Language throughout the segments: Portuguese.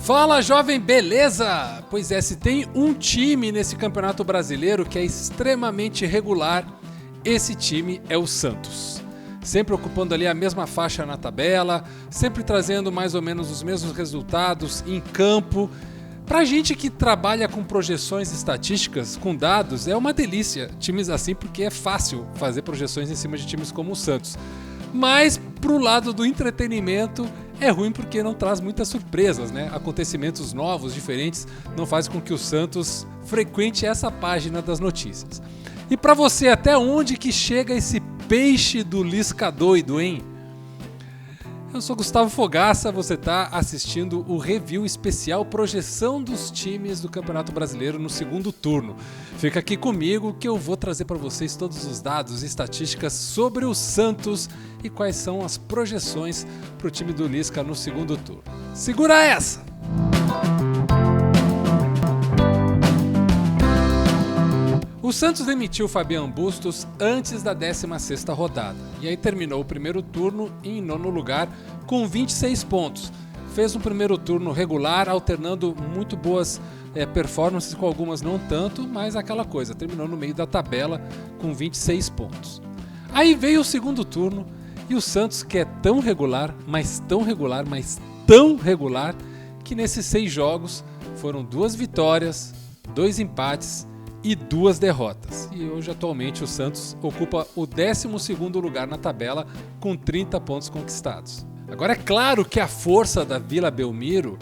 Fala, jovem, beleza? Pois é, se tem um time nesse Campeonato Brasileiro que é extremamente regular, esse time é o Santos. Sempre ocupando ali a mesma faixa na tabela, sempre trazendo mais ou menos os mesmos resultados em campo. Pra gente que trabalha com projeções estatísticas, com dados, é uma delícia times assim, porque é fácil fazer projeções em cima de times como o Santos. Mas pro lado do entretenimento é ruim porque não traz muitas surpresas, né? Acontecimentos novos, diferentes, não faz com que o Santos frequente essa página das notícias. E pra você, até onde que chega esse peixe do Lisca doido, hein? Eu sou Gustavo Fogaça, você está assistindo o review especial projeção dos times do Campeonato Brasileiro no segundo turno. Fica aqui comigo que eu vou trazer para vocês todos os dados e estatísticas sobre o Santos e quais são as projeções para o time do Lisca no segundo turno. Segura essa! O Santos demitiu Fabian Bustos antes da 16ª rodada, e aí terminou o primeiro turno em nono lugar com 26 pontos. Fez um primeiro turno regular, alternando muito boas performances com algumas não tanto, mas aquela coisa, terminou no meio da tabela com 26 pontos. Aí veio o segundo turno e o Santos, que é tão regular, mas tão regular, mas tão regular, que nesses 6 jogos foram 2 vitórias, 2 empates e 2 derrotas. E hoje, atualmente, o Santos ocupa o 12º lugar na tabela com 30 pontos conquistados. Agora, é claro que a força da Vila Belmiro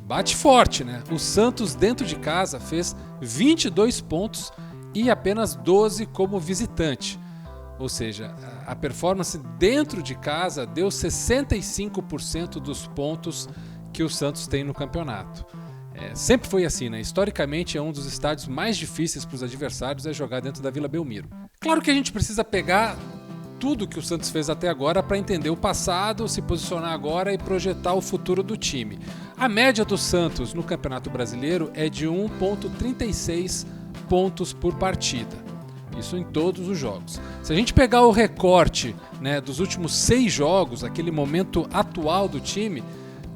bate forte, né? O Santos, dentro de casa, fez 22 pontos e apenas 12 como visitante. Ou seja, a performance dentro de casa deu 65% dos pontos que o Santos tem no campeonato. Sempre foi assim, né? Historicamente é um dos estádios mais difíceis para os adversários jogar dentro da Vila Belmiro. Claro que a gente precisa pegar tudo que o Santos fez até agora para entender o passado, se posicionar agora e projetar o futuro do time. A média do Santos no Campeonato Brasileiro é de 1,36 pontos por partida. Isso em todos os jogos. Se a gente pegar o recorte, né, dos últimos 6 jogos, aquele momento atual do time,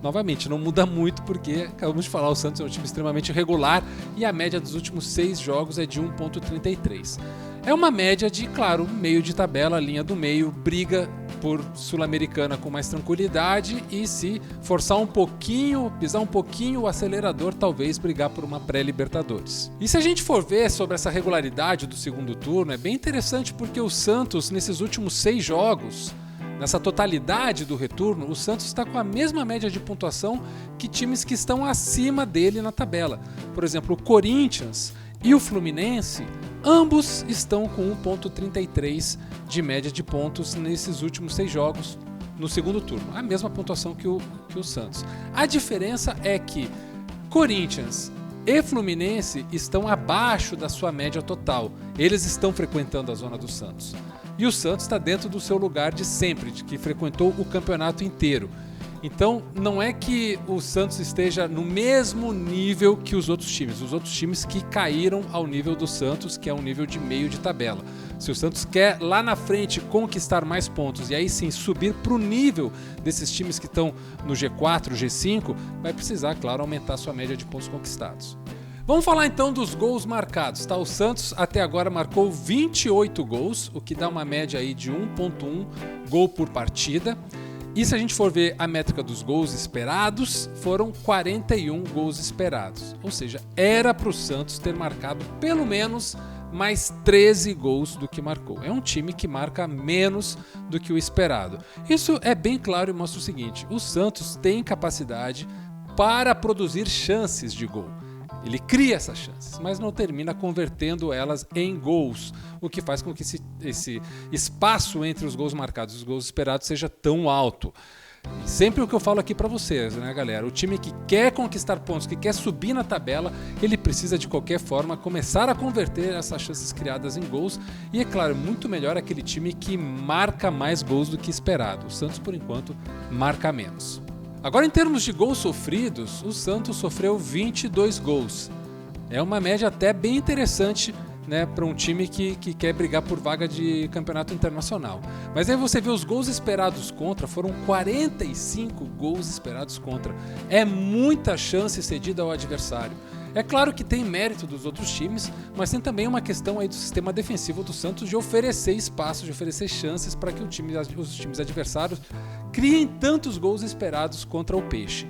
novamente, não muda muito porque, acabamos de falar, o Santos é um time extremamente regular e a média dos últimos 6 jogos é de 1,33. É uma média de, claro, meio de tabela, linha do meio, briga por Sul-Americana com mais tranquilidade e se forçar um pouquinho, pisar um pouquinho o acelerador, talvez brigar por uma pré-Libertadores. E se a gente for ver sobre essa regularidade do segundo turno, é bem interessante porque o Santos, nesses últimos 6 jogos, nessa totalidade do retorno, o Santos está com a mesma média de pontuação que times que estão acima dele na tabela. Por exemplo, o Corinthians e o Fluminense, ambos estão com 1,33 de média de pontos nesses últimos 6 jogos no segundo turno. A mesma pontuação que o Santos. A diferença é que Corinthians e Fluminense estão abaixo da sua média total. Eles estão frequentando a zona do Santos. E o Santos está dentro do seu lugar de sempre, de que frequentou o campeonato inteiro. Então, não é que o Santos esteja no mesmo nível que os outros times que caíram ao nível do Santos, que é um nível de meio de tabela. Se o Santos quer lá na frente conquistar mais pontos e aí sim subir para o nível desses times que estão no G4, G5, vai precisar, claro, aumentar sua média de pontos conquistados. Vamos falar então dos gols marcados, tá? O Santos até agora marcou 28 gols, o que dá uma média aí de 1,1 gol por partida. E se a gente for ver a métrica dos gols esperados, foram 41 gols esperados. Ou seja, era para o Santos ter marcado pelo menos mais 13 gols do que marcou. É um time que marca menos do que o esperado. Isso é bem claro e mostra o seguinte: o Santos tem capacidade para produzir chances de gol. Ele cria essas chances, mas não termina convertendo elas em gols, o que faz com que esse espaço entre os gols marcados e os gols esperados seja tão alto. E sempre o que eu falo aqui para vocês, né, galera? O time que quer conquistar pontos, que quer subir na tabela, ele precisa de qualquer forma começar a converter essas chances criadas em gols. E é claro, muito melhor aquele time que marca mais gols do que esperado. O Santos, por enquanto, marca menos. Agora, em termos de gols sofridos, o Santos sofreu 22 gols. É uma média até bem interessante né, para um time que quer brigar por vaga de campeonato internacional. Mas aí você vê os gols esperados contra, foram 45 gols esperados contra. É muita chance cedida ao adversário. É claro que tem mérito dos outros times, mas tem também uma questão aí do sistema defensivo do Santos de oferecer espaço, de oferecer chances para que os times adversários criem tantos gols esperados contra o Peixe.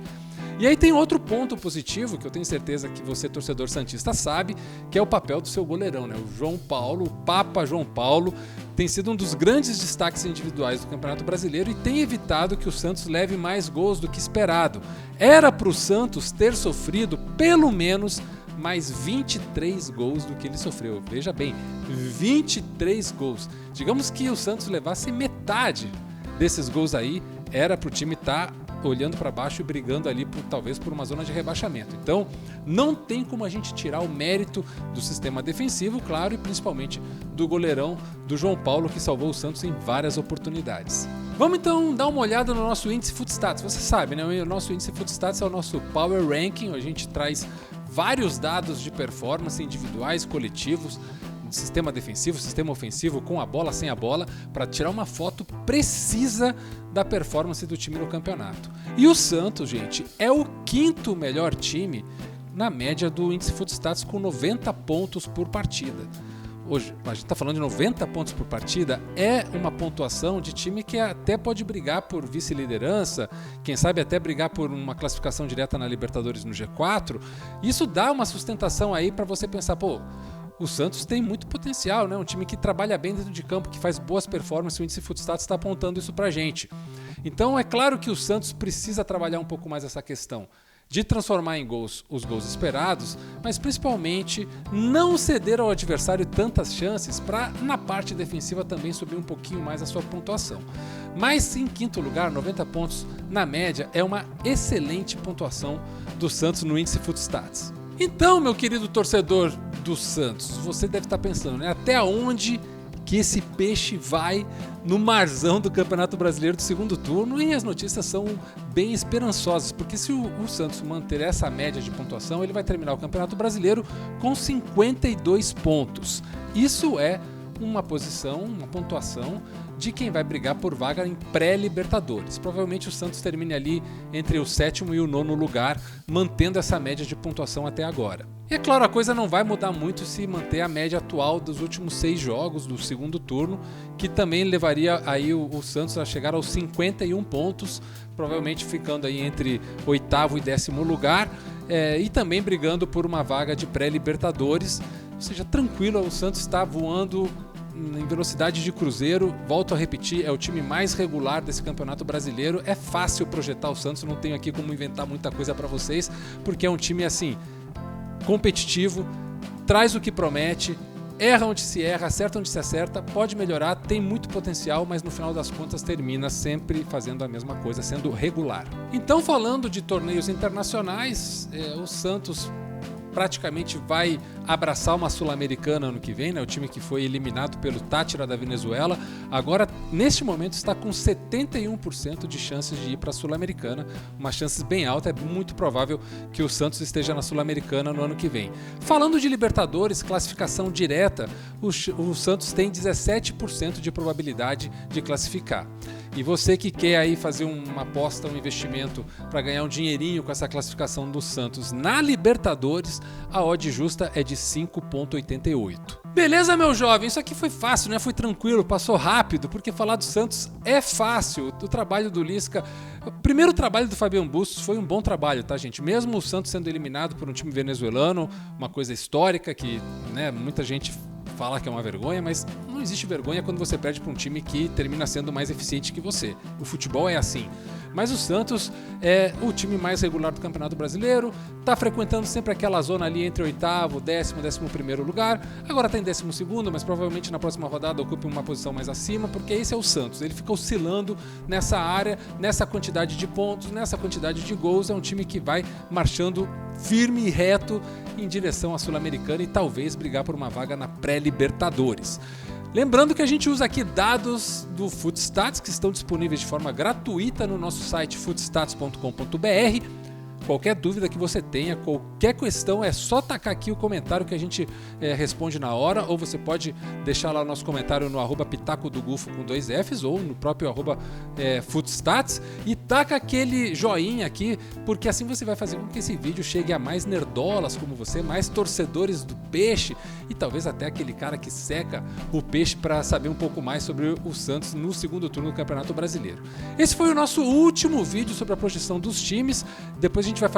E aí tem outro ponto positivo, que eu tenho certeza que você, torcedor santista, sabe, que é o papel do seu goleirão, né? O João Paulo, o Papa João Paulo, tem sido um dos grandes destaques individuais do Campeonato Brasileiro e tem evitado que o Santos leve mais gols do que esperado. Era para o Santos ter sofrido pelo menos mais 23 gols do que ele sofreu. Veja bem, 23 gols. Digamos que o Santos levasse metade desses gols aí, era para o time estar olhando para baixo e brigando ali talvez por uma zona de rebaixamento. Então, não tem como a gente tirar o mérito do sistema defensivo, claro, e principalmente do goleirão do João Paulo, que salvou o Santos em várias oportunidades. Vamos então dar uma olhada no nosso índice Footstats. Você sabe, né? O nosso índice Footstats é o nosso Power Ranking, a gente traz vários dados de performance individuais, coletivos, sistema defensivo, sistema ofensivo, com a bola, sem a bola, para tirar uma foto precisa da performance do time no campeonato. E o Santos, gente, é o 5º melhor time na média do índice Footstats, com 90 pontos por partida. Hoje, a gente está falando de 90 pontos por partida, é uma pontuação de time que até pode brigar por vice-liderança, quem sabe até brigar por uma classificação direta na Libertadores no G4. Isso dá uma sustentação aí para você pensar, pô, o Santos tem muito potencial, né? Um time que trabalha bem dentro de campo, que faz boas performances, o índice Footstats está apontando isso pra gente. Então é claro que o Santos precisa trabalhar um pouco mais essa questão de transformar em gols os gols esperados, mas principalmente não ceder ao adversário tantas chances para, na parte defensiva, também subir um pouquinho mais a sua pontuação. Mas em 5º lugar, 90 pontos na média, é uma excelente pontuação do Santos no índice Footstats. Então, meu querido torcedor do Santos, você deve estar pensando, né? Até onde que esse peixe vai no marzão do Campeonato Brasileiro do segundo turno? E as notícias são bem esperançosas, porque se o Santos manter essa média de pontuação, ele vai terminar o Campeonato Brasileiro com 52 pontos. Isso é uma posição, uma pontuação de quem vai brigar por vaga em pré-Libertadores. Provavelmente o Santos termine ali entre o 7º e o 9º lugar, mantendo essa média de pontuação até agora. E é claro, a coisa não vai mudar muito se manter a média atual dos últimos 6 jogos do segundo turno, que também levaria aí o Santos a chegar aos 51 pontos, provavelmente ficando aí entre 8º e 10º lugar, e também brigando por uma vaga de pré-Libertadores. Ou seja, tranquilo, o Santos está voando em velocidade de cruzeiro. Volto a repetir, é o time mais regular desse Campeonato Brasileiro. É fácil projetar o Santos, não tenho aqui como inventar muita coisa para vocês, porque é um time assim competitivo, traz o que promete, erra onde se erra, acerta onde se acerta, pode melhorar, tem muito potencial, mas no final das contas termina sempre fazendo a mesma coisa, sendo regular. Então, falando de torneios internacionais, o Santos praticamente vai abraçar uma Sul-Americana ano que vem, né? O time que foi eliminado pelo Táchira da Venezuela, agora neste momento está com 71% de chances de ir para a Sul-Americana, uma chance bem alta, é muito provável que o Santos esteja na Sul-Americana no ano que vem. Falando de Libertadores, classificação direta, o Santos tem 17% de probabilidade de classificar. E você que quer aí fazer uma aposta, um investimento para ganhar um dinheirinho com essa classificação do Santos na Libertadores, a odd justa é de 5,88. Beleza, meu jovem? Isso aqui foi fácil, né? Foi tranquilo, passou rápido, porque falar do Santos é fácil. O trabalho do Lisca, o primeiro trabalho do Fabian Bustos foi um bom trabalho, tá, gente? Mesmo o Santos sendo eliminado por um time venezuelano, uma coisa histórica que, né, muita gente fala que é uma vergonha, mas não existe vergonha quando você perde para um time que termina sendo mais eficiente que você. O futebol é assim. Mas o Santos é o time mais regular do Campeonato Brasileiro, está frequentando sempre aquela zona ali entre 8º, 10º, 11º lugar, agora está em 12º, mas provavelmente na próxima rodada ocupe uma posição mais acima, porque esse é o Santos, ele fica oscilando nessa área, nessa quantidade de pontos, nessa quantidade de gols, é um time que vai marchando firme e reto em direção à Sul-Americana e talvez brigar por uma vaga na pré-Libertadores. Lembrando que a gente usa aqui dados do Footstats que estão disponíveis de forma gratuita no nosso site footstats.com.br. qualquer dúvida que você tenha, qualquer questão, é só tacar aqui o comentário que a gente responde na hora, ou você pode deixar lá o nosso comentário no @Pitaco do Gufo com 2 Fs, ou no próprio @Footstats, e taca aquele joinha aqui, porque assim você vai fazer com que esse vídeo chegue a mais nerdolas como você, mais torcedores do peixe, e talvez até aquele cara que seca o peixe para saber um pouco mais sobre o Santos no segundo turno do Campeonato Brasileiro. Esse foi o nosso último vídeo sobre a projeção dos times. Depois a gente vai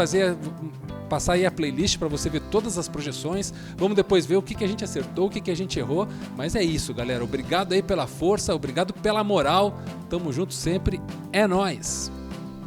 passar aí a playlist para você ver todas as projeções. Vamos depois ver o que a gente acertou, o que a gente errou. Mas é isso, galera. Obrigado aí pela força, obrigado pela moral. Tamo junto sempre. É nóis!